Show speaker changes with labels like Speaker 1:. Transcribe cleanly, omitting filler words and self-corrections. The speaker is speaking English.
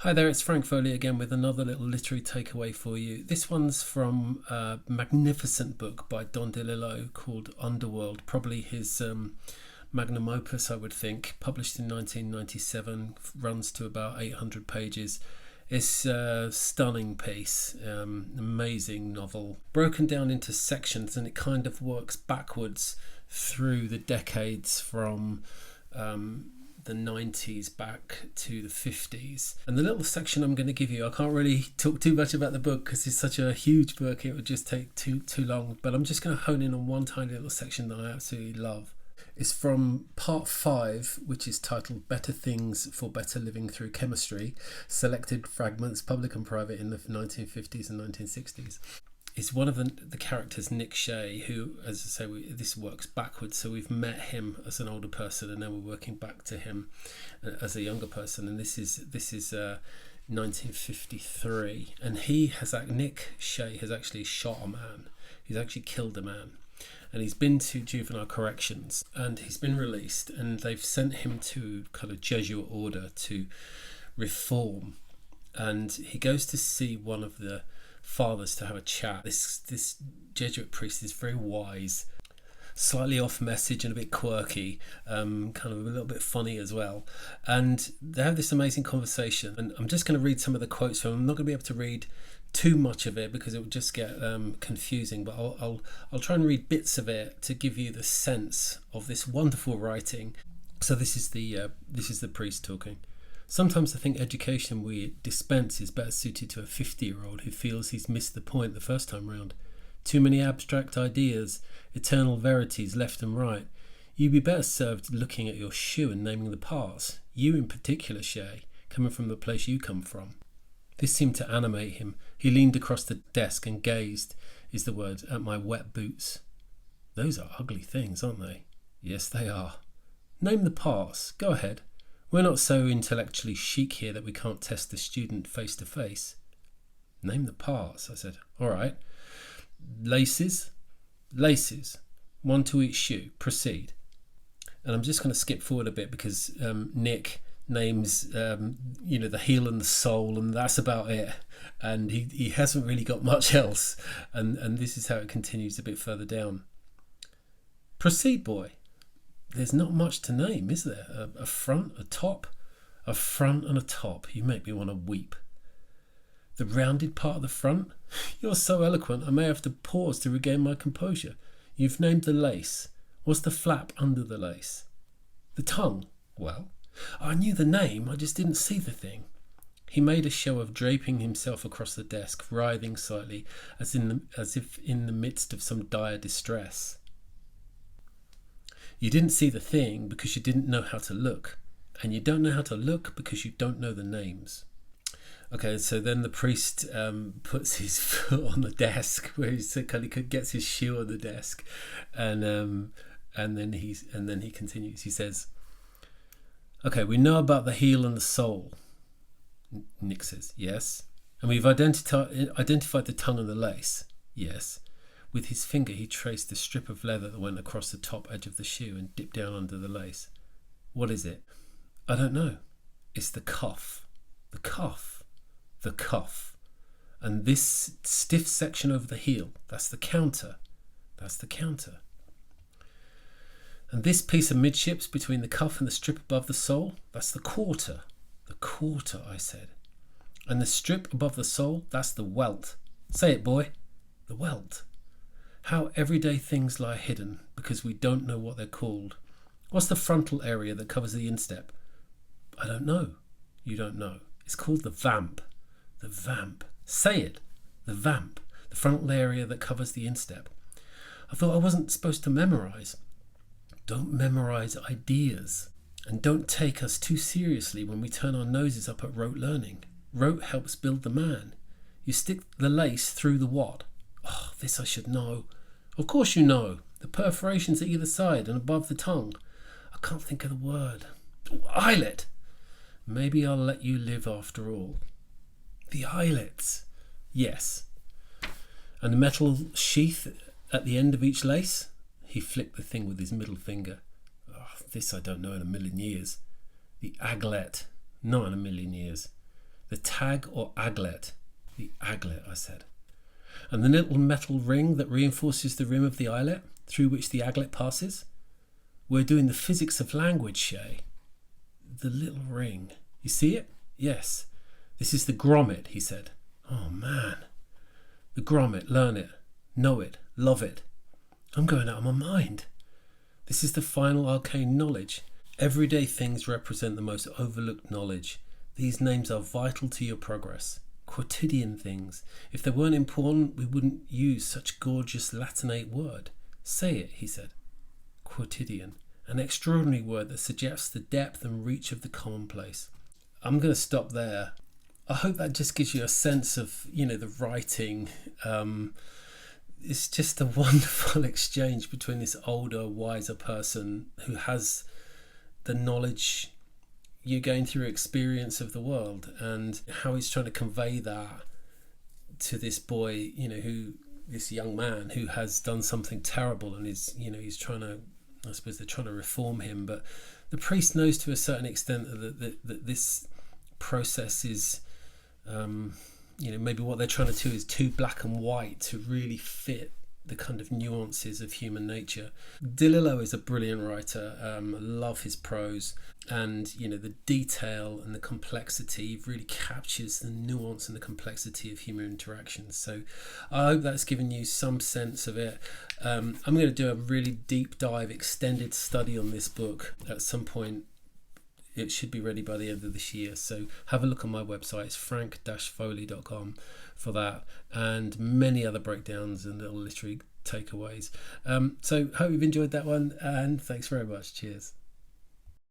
Speaker 1: Hi there, it's Frank Foley again with another little literary takeaway for you. This one's from a magnificent book by Don DeLillo called Underworld, probably his magnum opus, I would think, published in 1997, runs to about 800 pages. It's a stunning piece, amazing novel, broken down into sections, and it kind of works backwards through the decades from the 90s back to the 50s. And the little section I'm going to give you, I can't really talk too much about the book because it's such a huge book, it would just take too long, but I'm just going to hone in on one tiny little section that I absolutely love. It's from part 5, which is titled Better Things for Better Living Through Chemistry, selected fragments, public and private, in the 1950s and 1960s. It's one of the characters, Nick Shea, who, as I say, this works backwards. So we've met him as an older person, and now we're working back to him as a younger person. And this is 1953, and Nick Shea has actually shot a man. He's actually killed a man, and he's been to juvenile corrections, and he's been released, and they've sent him to kind of Jesuit order to reform. And he goes to see one of the fathers to have a chat. This Jesuit priest is very wise, slightly off message and a bit quirky, kind of a little bit funny as well, and they have this amazing conversation. And I'm just going to read some of the quotes from him. I'm not going to be able to read too much of it because it would just get confusing, but I'll try and read bits of it to give you the sense of this wonderful writing. So this is the priest talking. Sometimes I think education we dispense is better suited to a 50-year-old who feels he's missed the point the first time round. Too many abstract ideas, eternal verities left and right. You'd be better served looking at your shoe and naming the parts. You in particular, Shea, coming from the place you come from. This seemed to animate him. He leaned across the desk and gazed, is the word, at my wet boots. Those are ugly things, aren't they? Yes, they are. Name the parts. Go ahead. We're not so intellectually chic here that we can't test the student face to face. Name the parts, I said. All right. Laces. One to each shoe. Proceed. And I'm just going to skip forward a bit because Nick names the heel and the sole, and that's about it. And he hasn't really got much else. And this is how it continues a bit further down. Proceed, boy. There's not much to name, is there? A front, a top, a front and a top. You make me want to weep. The rounded part of the front? You're so eloquent, I may have to pause to regain my composure. You've named the lace. What's the flap under the lace? The tongue. Well, I knew the name, I just didn't see the thing. He made a show of draping himself across the desk, writhing slightly, as if in the midst of some dire distress. You didn't see the thing because you didn't know how to look. And you don't know how to look because you don't know the names. Okay, so then the priest puts his foot on the desk, where he kind of gets his shoe on the desk, and then he continues. He says, "Okay, we know about the heel and the sole." Nick says, "Yes." "And we've identified the tongue and the lace." "Yes." With his finger he traced the strip of leather that went across the top edge of the shoe and dipped down under the lace. "What is it?" "I don't know." "It's the cuff." "The cuff." "The cuff. And this stiff section over the heel, that's the counter." "That's the counter." "And this piece amidships between the cuff and the strip above the sole, that's the quarter." "The quarter," I said. "And the strip above the sole, that's the welt." "Say it, boy." "The welt. How everyday things lie hidden because we don't know what they're called. What's the frontal area that covers the instep?" "I don't know." "You don't know. It's called the vamp." "The vamp." "Say it." "The vamp. The frontal area that covers the instep." "I thought I wasn't supposed to memorize." "Don't memorize ideas. And don't take us too seriously when we turn our noses up at rote learning. Rote helps build the man. You stick the lace through the what?" "Oh, this I should know." "Of course you know. The perforations at either side and above the tongue. I can't think of the word. Eyelet." "Maybe I'll let you live after all." "The eyelets." "Yes." "And the metal sheath at the end of each lace?" He flicked the thing with his middle finger. This I don't know in a million years. The aglet, not in a million years. The tag or aglet? The aglet, I said. And the little metal ring that reinforces the rim of the eyelet, through which the aglet passes? We're doing the physics of language, Shay. The little ring. You see it? Yes. This is the grommet, he said. Oh, man. The grommet, learn it, know it, love it. I'm going out of my mind. This is the final arcane knowledge. Everyday things represent the most overlooked knowledge. These names are vital to your progress. Quotidian things. If they weren't important, we wouldn't use such gorgeous Latinate word. Say it, he said. Quotidian. An extraordinary word that suggests the depth and reach of the commonplace. I'm going to stop there. I hope that just gives you a sense of, the writing. It's just a wonderful exchange between this older, wiser person who has the knowledge you're going through experience of the world, and how he's trying to convey that to this boy, this young man who has done something terrible, and he's trying to, I suppose they're trying to reform him, but the priest knows to a certain extent that this process is, maybe what they're trying to do is too black and white to really fit the kind of nuances of human nature. DeLillo is a brilliant writer. I love his prose, and the detail and the complexity really captures the nuance and the complexity of human interactions. So I hope that's given you some sense of it. I'm going to do a really deep dive extended study on this book at some point. It should be ready by the end of this year, so have a look on my website. It's frank-foley.com for that, and many other breakdowns and little literary takeaways. So hope you've enjoyed that one, and thanks very much. Cheers.